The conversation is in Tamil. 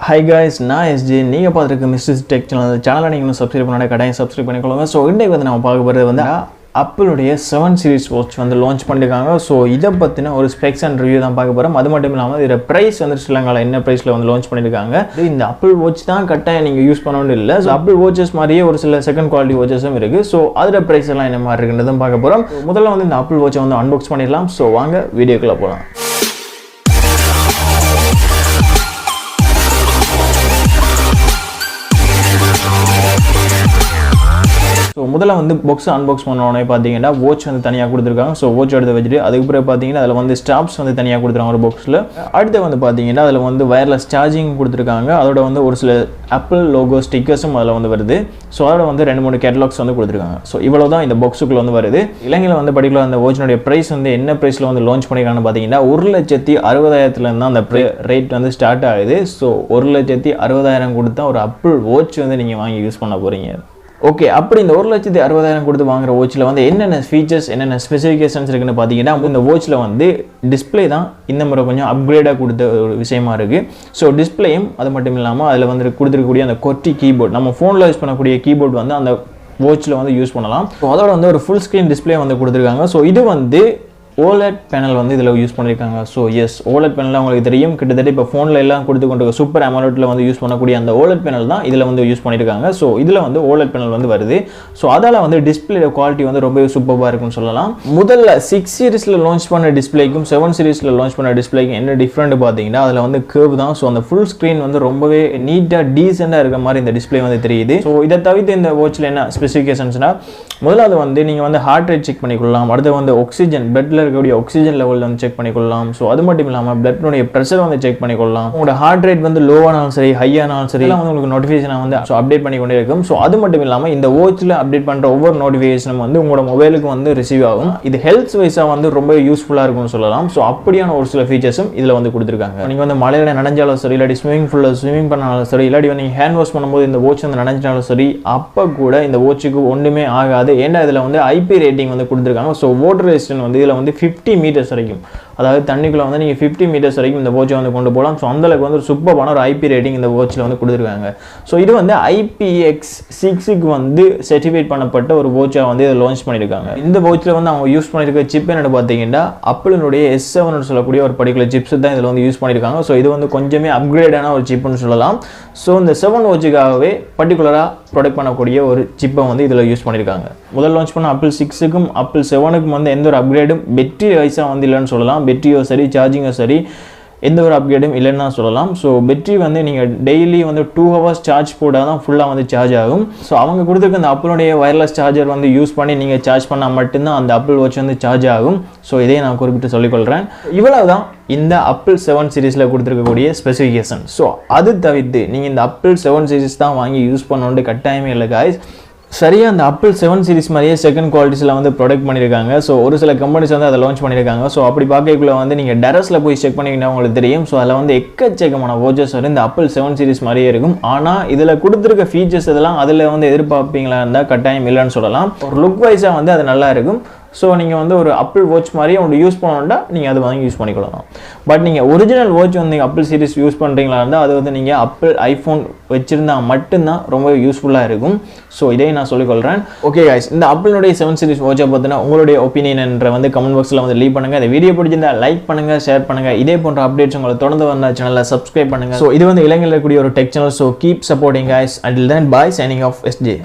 Hi guys, நான் SJ. நீங்க பார்த்துருக்க மிஸ்டர் டெக் சேனலை நீங்க இன்னும் சப்ஸ்கிரைப் பண்ணாத கட்டாயம் சப்ஸ்கிரைப் பண்ணிக்கோங்க. ஸோ இன்றைக்கு வந்து நம்ம பார்க்க போகிறது வந்து ஆப்பிளுடைய 7 சீரிஸ் வாட்ச் வந்து லான்ச் பண்ணியிருக்காங்க. ஸோ இதை பற்றின ஒரு ஸ்பெக்ஸ் அண்ட் ரிவ்யூ தான் பார்க்க போகிறோம். அது மட்டும் இல்லாமல் இதோட ப்ரைஸ் வந்து ஸ்ரீலங்காவில் என்ன ப்ரைஸில் வந்து லான்ச் பண்ணியிருக்காங்க. இந்த ஆப்பிள் வாட்ச் தான் கட்டாயம் நீங்கள் யூஸ் பண்ணணும்னு இல்லை. ஸோ ஆப்பிள் வாட்சஸ் மாதிரியே ஒரு சில செகண்ட் குவாலிட்டி வாட்சஸும் இருக்குது. ஸோ அதோட ப்ரைஸ் எல்லாம் என்ன மாதிரி இருக்குன்றதும் பார்க்க போகிறோம். முதல்ல வந்து இந்த ஆப்பிள் வாட்சை வந்து அன்பாக்ஸ் பண்ணிடலாம். ஸோ வாங்க வீடியோக்குள்ளே போகலாம். ஸோ முதல்ல வந்து பாக்ஸ் அன்பாக்ஸ் பண்ணோன்னே பார்த்தீங்கன்னா வாட்ச் வந்து தனியாக கொடுத்துருக்காங்க. ஸோ வாட்ச் எடுத்து வச்சுட்டு அதுக்கு பிறகு பார்த்தீங்கன்னா அதில் வந்து ஸ்டாப்ஸ் வந்து தனியாக கொடுத்துருக்காங்க ஒரு பாக்ஸில். அடுத்து வந்து பார்த்தீங்கன்னா அதில் வந்து வயர்லெஸ் சார்ஜிங் கொடுத்துருக்காங்க. அதோட வந்து ஒரு சில ஆப்பிள் லோகோ ஸ்டிக்கர்ஸும் அதில் வந்து வருது. ஸோ அதோட வந்து 2-3 கேட்டலாக்ஸ் வந்து கொடுத்துருக்காங்க. ஸோ இவ்வளோ தான் இந்த பாக்ஸுக்குள்ள வந்து வருது. இலங்கையில் வந்து பர்டிகுலர் அந்த வாட்சினுடைய ப்ரைஸ் வந்து என்ன ப்ரைஸில் வந்து லான்ச் பண்ணியிருக்காங்கன்னு பார்த்தீங்கன்னா 1,60,000 தான் அந்த ரேட் வந்து ஸ்டார்ட் ஆகுது. ஸோ 1,60,000 கொடுத்தா ஒரு ஆப்பிள் வாட்ச் வந்து நீங்கள் வாங்கி யூஸ் பண்ண போகிறீங்க. ஓகே, அப்படி இந்த 1,60,000 கொடுத்து வாங்குற வாட்சில் வந்து என்னென்ன ஃபீச்சர்ஸ் என்னென்ன ஸ்பெசிஃபிகேஷன்ஸ் இருக்குன்னு பார்த்தீங்கன்னா இந்த வாட்சில் வந்து டிஸ்பிளே தான் இந்த முறை கொஞ்சம் அப்கிரேடாக கொடுத்த ஒரு விஷயமா இருக்குது. ஸோ டிஸ்பிளேயும் அது மட்டும் இல்லாமல் அதில் வந்து கொடுத்துருக்கக்கூடிய அந்த கொட்டி கீபோர்ட், நம்ம ஃபோனில் யூஸ் பண்ணக்கூடிய கீபோர்ட் வந்து அந்த வாட்சில் வந்து யூஸ் பண்ணலாம். ஸோ அதோட வந்து ஒரு ஃபுல் ஸ்க்ரீன் டிஸ்பிளே வந்து கொடுத்துருக்காங்க. ஸோ இது வந்து OLED பேனல் வந்து இதில் யூஸ் பண்ணியிருக்காங்க. ஸோ எஸ், OLED பேனல் உங்களுக்கு தெரியும், கிட்டத்தட்ட இப்போ ஃபோனில் எல்லாம் கொடுத்து கொண்டு சூப்பர் AMOLEDல வந்து யூஸ் பண்ணக்கூடிய அந்த OLED பேனல் தான் இதில் வந்து யூஸ் பண்ணியிருக்காங்க. ஸோ இதில் வந்து OLED பேனல் வந்து வருது. ஸோ அதால் வந்து டிஸ்பிளே குவாலிட்டி வந்து ரொம்பவே சூப்பராக இருக்குன்னு சொல்லலாம். முதல்ல 6 சீரிஸில் லான்ச் பண்ண டிஸ்பிளேக்கும் 7 சீரிஸில் லான்ச் பண்ண டிஸ்பிளேக்கும் என்ன டிஃப்ரெண்ட் பார்த்தீங்கன்னா அதில் வந்து கேர்வ் தான். ஸோ அந்த ஃபுல் ஸ்க்ரீன் வந்து ரொம்பவே நீட்டாக டீசெண்டாக இருக்க மாதிரி இந்த டிஸ்பிளே வந்து தெரியுது. ஸோ இதை தவிர்த்து இந்த வாட்சில் என்ன ஸ்பெசிஃபிகேஷன்ஸ்னா முதலாவது வந்து நீங்கள் வந்து ஹார்ட் ரேட் செக் பண்ணிக்கொள்ளலாம். அடுத்து வந்து ஆக்சிஜன், பெட்டில் இருக்கக்கூடிய ஆக்சிஜன் லெவல் வந்து செக் பண்ணிக்கொள்ளலாம். ஸோ அது மட்டும் இல்லாமல் பிளட்னுடைய ப்ரெஷர் வந்து செக் பண்ணிக்கொள்ளலாம். உங்களோட ஹார்ட் ரேட் வந்து லோவானாலும் சரி ஹையானாலும் சரி எல்லாம் வந்து உங்களுக்கு நோட்டிஃபிகேஷன் வந்து அப்டேட் பண்ணி கொண்டே இருக்கும். ஸோ அது மட்டும் இல்லாமல் இந்த வாட்சில் அப்டேட் பண்ணுற ஒவ்வொரு நோட்டிஃபிகேஷனும் வந்து உங்களோட மொபைலுக்கு வந்து ரிசீவ் ஆகும். இது ஹெல்த் வைஸாக வந்து ரொம்ப யூஸ்ஃபுல்லாக இருக்கும்னு சொல்லலாம். ஸோ அப்படியான ஒரு சில ஃபீச்சர்ஸும் இதில் வந்து கொடுத்துருக்காங்க. நீங்கள் வந்து மலையில நனைஞ்சாலும் சரி, இல்லாட்டி ஸ்விமிங் பண்ணாலும் சரி, இல்லாட்டி வந்து நீங்கள் ஹேண்ட் வாஷ் பண்ணும்போது இந்த வாட்ச் வந்து நனைஞ்சாலும் சரி, அப்போ கூட இந்த வாட்சுக்கு ஒன்றுமே ஆகாது. ஏன்னா இதில் வந்து IP ரேட்டிங் வந்து கொடுத்துருக்காங்க. ஸோ வாட்டர் ரெசிஸ்டன்ட் வந்து இதில் வந்து 50 மீட்டர்ஸ் வரைக்கும், அதாவது தண்ணிக்குள்ளே வந்து நீங்கள் 50 மீட்டர்ஸ் வரைக்கும் இந்த வாட்சை வந்து கொண்டு போகலாம். ஸோ அந்தளவுக்கு வந்து ஒரு சூப்பரான ஒரு IP ரேட்டிங் இந்த வாட்சில் வந்து கொடுத்துருக்காங்க. ஸோ இது வந்து IPX6க்கு வந்து சர்டிஃபைட் பண்ணப்பட்ட ஒரு வாட்சாக வந்து இதை லான்ச் பண்ணியிருக்காங்க. இந்த வாட்சில் வந்து அவங்க யூஸ் பண்ணியிருக்க சிப் என்னென்னு பார்த்தீங்கன்னா ஆப்பிளினுடைய S7 சொல்லக்கூடிய ஒரு பர்டிகுலர் சிப்ஸ் தான் இதில் வந்து யூஸ் பண்ணியிருக்காங்க. ஸோ இது வந்து கொஞ்சமே அப்கிரேடான ஒரு சிப்னு சொல்லலாம். ஸோ இந்த 7 வாட்சுக்காகவே பர்டிகுலராக ப்ரொடக்ட் பண்ணக்கூடிய ஒரு சிப்பை வந்து இதில் யூஸ் பண்ணியிருக்காங்க. முதல் லான்ச் பண்ண ஆப்பிள் 6க்கும் ஆப்பிள் 7க்கும் வந்து எந்த ஒரு அப்கிரேடும் பேட்டரி வைஸாக வந்து இல்லைன்னு சொல்லலாம். பேட்டரியோ சரி சார்ஜிங்கோ சரி எந்த ஒரு அப்கிரேடும் இல்லைன்னு தான் சொல்லலாம். ஸோ பேட்டரி வந்து நீங்கள் டெய்லி வந்து 2 ஹவர்ஸ் சார்ஜ் போட்டால் தான் ஃபுல்லாக வந்து சார்ஜ் ஆகும். ஸோ அவங்க கொடுத்துருக்க அந்த ஆப்பிளுடைய வயர்லெஸ் சார்ஜர் வந்து யூஸ் பண்ணி நீங்கள் சார்ஜ் பண்ணால் மட்டும்தான் அந்த ஆப்பிள் வாட்ச் வந்து சார்ஜ் ஆகும். ஸோ இதையும் நான் குறிப்பிட்டு சொல்லிக்கொள்கிறேன். இவ்வளவு தான் இந்த ஆப்பிள் 7 சீரிஸில் கொடுத்துருக்கக்கூடிய ஸ்பெசிஃபிகேஷன். ஸோ அது தவிர்த்து நீங்கள் இந்த ஆப்பிள் 7 சீரிஸ் தான் வாங்கி யூஸ் பண்ணணுன்ட்டு கட்டாயமே இல்லை காய்ஸ். சரியாக அந்த ஆப்பிள் 7 சீரிஸ் மாதிரியே செகண்ட் குவாலிட்டிஸில் வந்து ப்ரொடக்ட் பண்ணியிருக்காங்க. ஸோ ஒரு சில கம்பெனிஸ் வந்து அதை லான்ச் பண்ணியிருக்காங்க. ஸோ அப்படி பார்க்கக்குள்ள வந்து நீங்கள் டெரஸில் போய் செக் பண்ணிங்கன்னா உங்களுக்கு தெரியும். ஸோ அதில் வந்து எக்கச்சக்கமான வாட்சஸ் வந்து இந்த ஆப்பிள் 7 சீரிஸ் மாதிரியே இருக்கும். ஆனால் இதில் கொடுத்துருக்க ஃபீச்சர்ஸ் இதெல்லாம் அதில் வந்து எதிர்பார்ப்பீங்களா இருந்தால் கட்டாயம் இல்லைன்னு சொல்லலாம். ஒரு லுக் வைஸாக வந்து அது நல்லா இருக்கும். ஸோ நீங்கள் வந்து ஒரு ஆப்பிள் வாட்ச் மாதிரியே ஒன்று யூஸ் பண்ணணுன்னா நீங்கள் அது வாங்கி யூஸ் பண்ணிக்கலாம். பட் நீங்கள் ஒரிஜினல் வாட்ச் வந்து நீங்கள் ஆப்பிள் சீரிஸ் யூஸ் பண்ணுறீங்களா இருந்தால் அது வந்து நீங்கள் ஆப்பிள் ஐஃபோன் வச்சுருந்தால் மட்டும்தான் ரொம்ப யூஸ்ஃபுல்லாக இருக்கும். ஸோ இதையும் நான் சொல்லிக்கொள்கிறேன். ஓகே காய்ஸ், இந்த ஆப்பிளுடைய 7 சீரிஸ் வாட்சை பார்த்தீங்கன்னா உங்களுடைய ஒப்பீனியன் வந்து கமெண்ட் பாக்ஸில் வந்து லீவ் பண்ணுங்கள். இந்த வீடியோ பிடிச்சிருந்தா லைக் பண்ணுங்கள், ஷேர் பண்ணுங்கள். இதே போன்ற அப்டேட்ஸ் உங்களை தொடர்ந்து வந்த சேனலில் சப்ஸ்கிரைப் பண்ணுங்கள். ஸோ இது வந்து இலங்கையில் இருக்கக்கூடிய ஒரு tech channel. So keep supporting guys. Until then bye, signing off SJ.